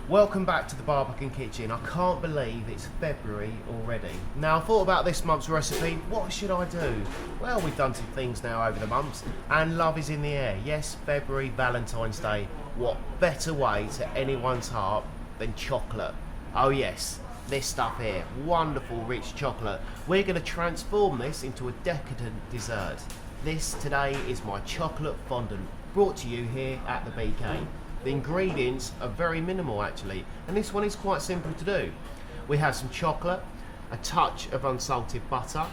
Welcome back to the Barbican Kitchen. I can't believe it's February already. Now I thought about this month's recipe. What should I do? Well, we've done some things now over the months and love is in the air. Yes, February, Valentine's Day. What better way to anyone's heart than chocolate? Oh yes, this stuff here. Wonderful rich chocolate. We're going to transform this into a decadent dessert. This today is my chocolate fondant, brought to you here at the BK. The ingredients are very minimal actually, and this one is quite simple to do. We have some chocolate, a touch of unsalted butter,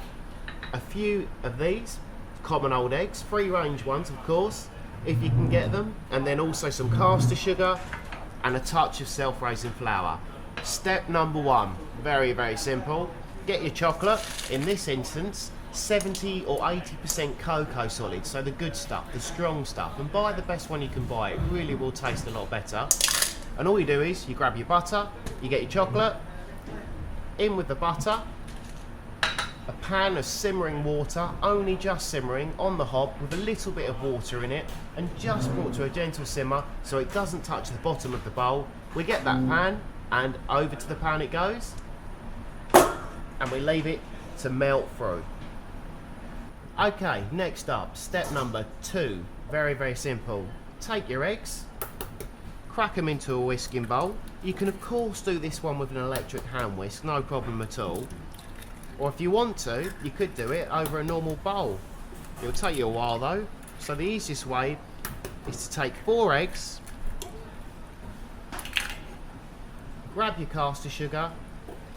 a few of these common old eggs, free range ones of course, if you can get them, and then also some caster sugar and a touch of self-raising flour. Step number one, very simple. Get your chocolate, in this instance 70 or 80% cocoa solid, so the good stuff, the strong stuff, and buy the best one you can buy. It really will taste a lot better. And all you do is you grab your butter, you get your chocolate in with the butter, a pan of simmering water, only just simmering on the hob with a little bit of water in it, and just brought to a gentle simmer so it doesn't touch the bottom of the bowl. We get that pan and over to the pan it goes, and we leave it to melt through. Okay, next up, step number 2, very simple. Take your eggs, crack them into a whisking bowl. You can of course do this one with an electric hand whisk, no problem at all. Or if you want to, you could do it over a normal bowl. It'll take you a while though. So the easiest way is to take 4 eggs, grab your caster sugar,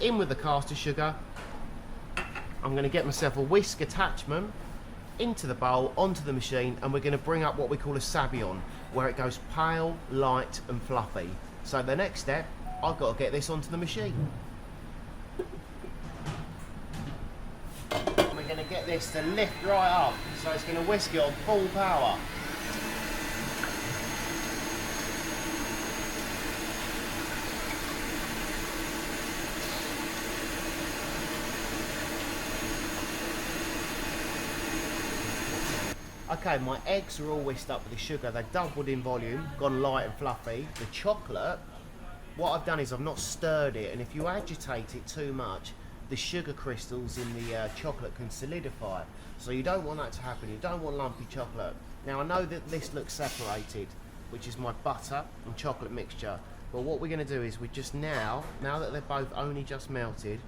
in with the caster sugar. I'm going to get myself a whisk attachment into the bowl, onto the machine, and we're going to bring up what we call a sabayon, where it goes pale, light and fluffy. So the next step, I've got to get this onto the machine. We're going to get this to lift right up, so it's going to whisk it on full power. Okay, my eggs are all whisked up with the sugar. They've doubled in volume, gone light and fluffy. The chocolate, what I've done is I've not stirred it, and if you agitate it too much, the sugar crystals in the chocolate can solidify. So you don't want that to happen. You don't want lumpy chocolate. Now I know that this looks separated, which is my butter and chocolate mixture. But what we're going to do is we're just now that they're both only just melted,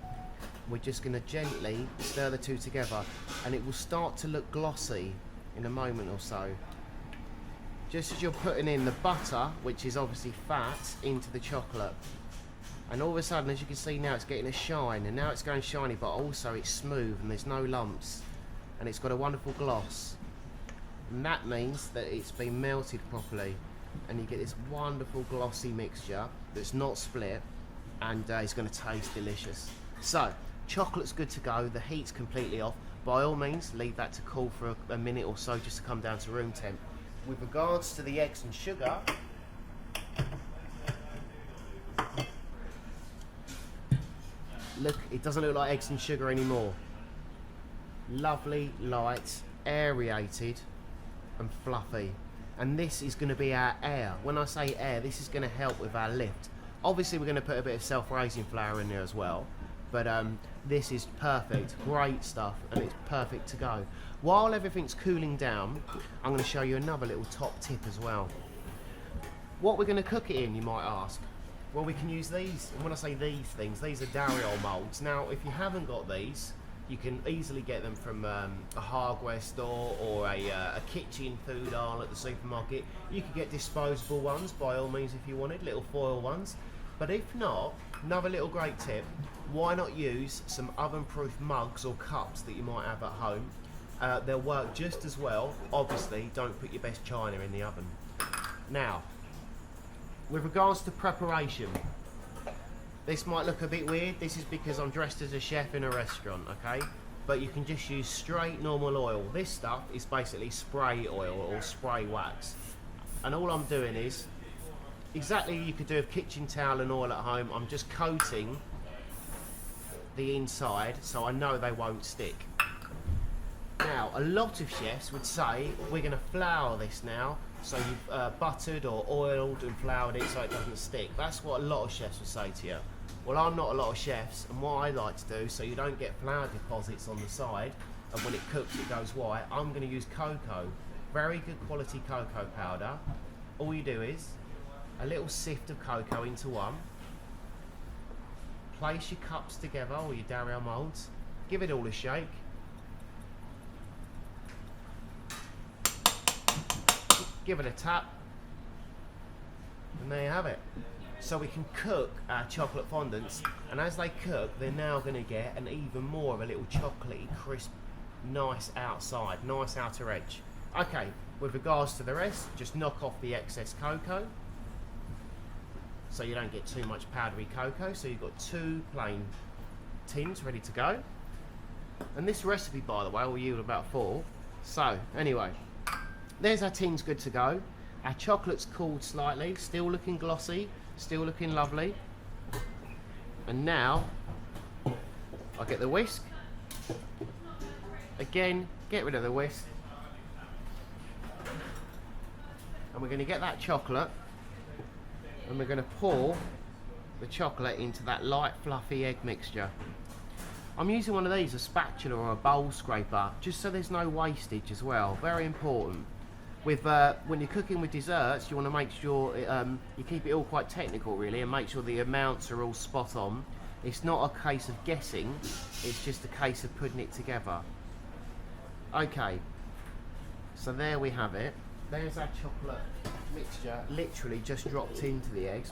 we're just going to gently stir the two together, and it will start to look glossy in a moment or so. Just as you're putting in the butter, which is obviously fat, into the chocolate, and all of a sudden, as you can see now, it's getting a shine, and now it's going shiny, but also it's smooth and there's no lumps, and it's got a wonderful gloss, and that means that it's been melted properly, and you get this wonderful glossy mixture that's not split, and it's going to taste delicious. So chocolate's good to go, the heat's completely off. By all means, leave that to cool for a minute or so, just to come down to room temp. With regards to the eggs and sugar, look, it doesn't look like eggs and sugar anymore. Lovely, light, aerated and fluffy. And this is going to be our air. When I say air, this is going to help with our lift. Obviously we're going to put a bit of self-raising flour in there as well, but this is perfect, great stuff, and it's perfect to go. While everything's cooling down, I'm going to show you another little top tip as well. What we're going to cook it in, you might ask. Well, we can use these, and when I say these things, these are dariole moulds. Now, if you haven't got these, you can easily get them from a hardware store or a kitchen food aisle at the supermarket. You could get disposable ones, by all means, if you wanted, little foil ones. But if not, another little great tip, why not use some oven-proof mugs or cups that you might have at home? They'll work just as well. Obviously, don't put your best china in the oven. Now, with regards to preparation, this might look a bit weird. This is because I'm dressed as a chef in a restaurant, okay? But you can just use straight normal oil. This stuff is basically spray oil or spray wax. And all I'm doing is, exactly you could do with kitchen towel and oil at home, I'm just coating the inside so I know they won't stick. Now, a lot of chefs would say we're going to flour this now So you've buttered or oiled and floured it so it doesn't stick. That's what a lot of chefs will say to you. Well, I'm not a lot of chefs, and what I like to do, so you don't get flour deposits on the side, and when it cooks it goes white, I'm going to use cocoa. Very good quality cocoa powder. All you do is a little sift of cocoa into one. Place your cups together, or your dariole moulds. Give it all a shake. Give it a tap, and there you have it. So we can cook our chocolate fondants, and as they cook, they're now going to get an even more of a little chocolatey, crisp, nice outside, nice outer edge. Okay, with regards to the rest, just knock off the excess cocoa, so you don't get too much powdery cocoa. So you've got 2 plain tins ready to go. And this recipe, by the way, will yield about 4. So, anyway, there's our tins good to go. Our chocolate's cooled slightly, still looking glossy, still looking lovely. And now, I'll get the whisk. Again, get rid of the whisk. And we're going to get that chocolate, and we're going to pour the chocolate into that light, fluffy egg mixture. I'm using one of these, a spatula or a bowl scraper, just so there's no wastage as well. Very important. With when you're cooking with desserts, you want to make sure you keep it all quite technical, really, and make sure the amounts are all spot on. It's not a case of guessing, it's just a case of putting it together. Okay, so there we have it. There's our chocolate mixture, literally just dropped into the eggs.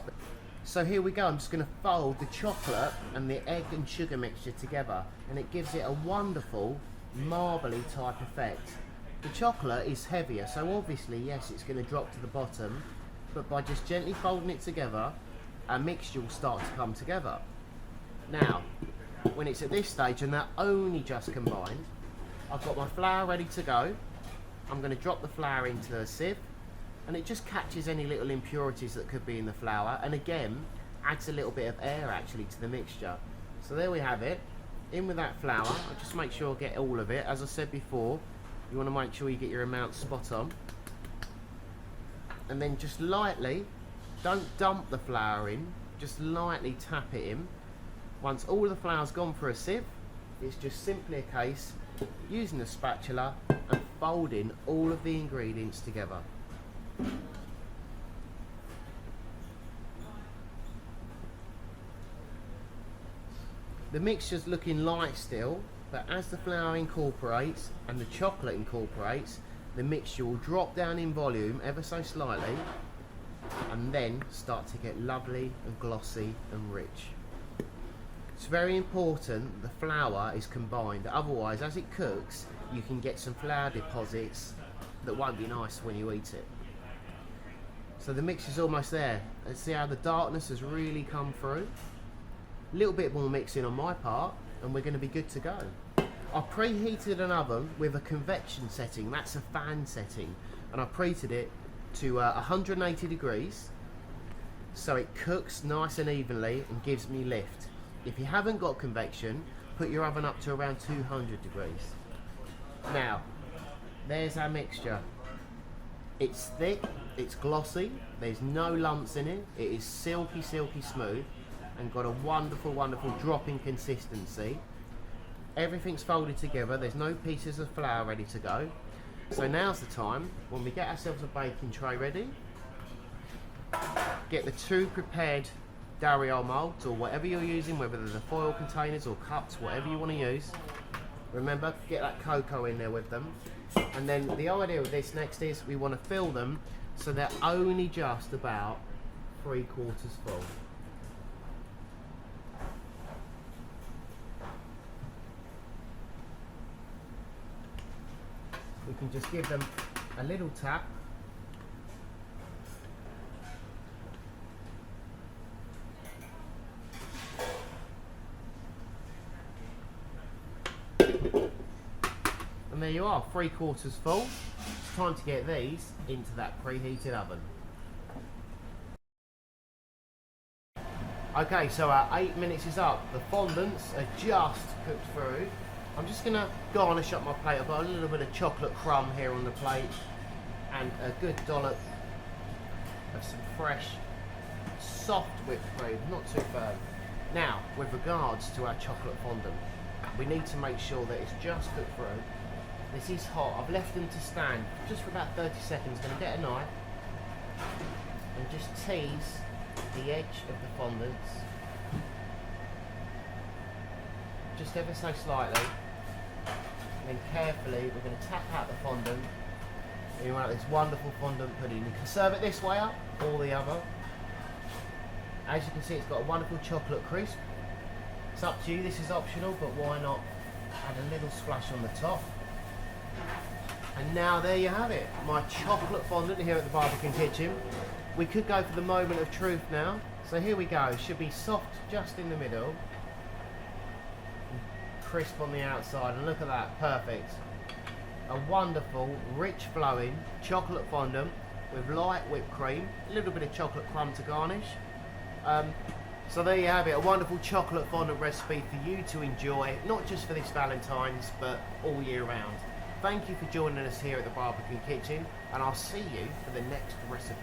So here we go. I'm just going to fold the chocolate and the egg and sugar mixture together, and it gives it a wonderful marbly type effect. The chocolate is heavier, so obviously, yes, it's going to drop to the bottom, but by just gently folding it together, our mixture will start to come together. Now, when it's at this stage and they're only just combined, I've got my flour ready to go. I'm going to drop the flour into the sieve, and it just catches any little impurities that could be in the flour, and again, adds a little bit of air actually to the mixture. So there we have it. In with that flour. I'll just make sure I get all of it. As I said before, you want to make sure you get your amount spot on. And then just lightly, don't dump the flour in, just lightly tap it in. Once all the flour's gone for a sieve, it's just simply a case using a spatula and folding all of the ingredients together. The mixture's looking light still, but as the flour incorporates and the chocolate incorporates, the mixture will drop down in volume ever so slightly, and then start to get lovely and glossy and rich. It's very important the flour is combined, otherwise as it cooks you can get some flour deposits that won't be nice when you eat it. So the mixture's almost there. Let's see how the darkness has really come through. A little bit more mixing on my part, and we're going to be good to go. I preheated an oven with a convection setting, that's a fan setting, and I preheated it to 180 degrees so it cooks nice and evenly and gives me lift. If you haven't got convection, put your oven up to around 200 degrees. Now, there's our mixture. It's thick, it's glossy, there's no lumps in it, it is silky, silky smooth, and got a wonderful, wonderful dropping consistency. Everything's folded together, there's no pieces of flour ready to go. So now's the time, when we get ourselves a baking tray ready, get the 2 prepared dariole moulds, or whatever you're using, whether they're the foil containers or cups, whatever you want to use. Remember, get that cocoa in there with them. And then the idea of this next is we want to fill them so they're only just about 3/4 full. We can just give them a little tap. And there you are, 3/4 full. It's time to get these into that preheated oven. Okay, so our 8 minutes is up. The fondants are just cooked through. I'm just gonna garnish up my plate. I've got a little bit of chocolate crumb here on the plate, and a good dollop of some fresh, soft whipped cream, not too firm. Now, with regards to our chocolate fondant, we need to make sure that it's just cooked through. This is hot. I've left them to stand just for about 30 seconds. Going to get a knife and just tease the edge of the fondants, just ever so slightly. And then carefully, we're going to tap out the fondant. And you want this wonderful fondant pudding. You can serve it this way up or the other. As you can see, it's got a wonderful chocolate crisp. It's up to you, this is optional, but why not add a little splash on the top? And now there you have it, my chocolate fondant here at the Barbican Kitchen. We could go for the moment of truth now. So here we go, it should be soft just in the middle, crisp on the outside, and look at that, perfect. A wonderful, rich flowing chocolate fondant with light whipped cream, a little bit of chocolate crumb to garnish. So there you have it, a wonderful chocolate fondant recipe for you to enjoy, not just for this Valentine's, but all year round. Thank you for joining us here at the Barbican Kitchen, and I'll see you for the next recipe.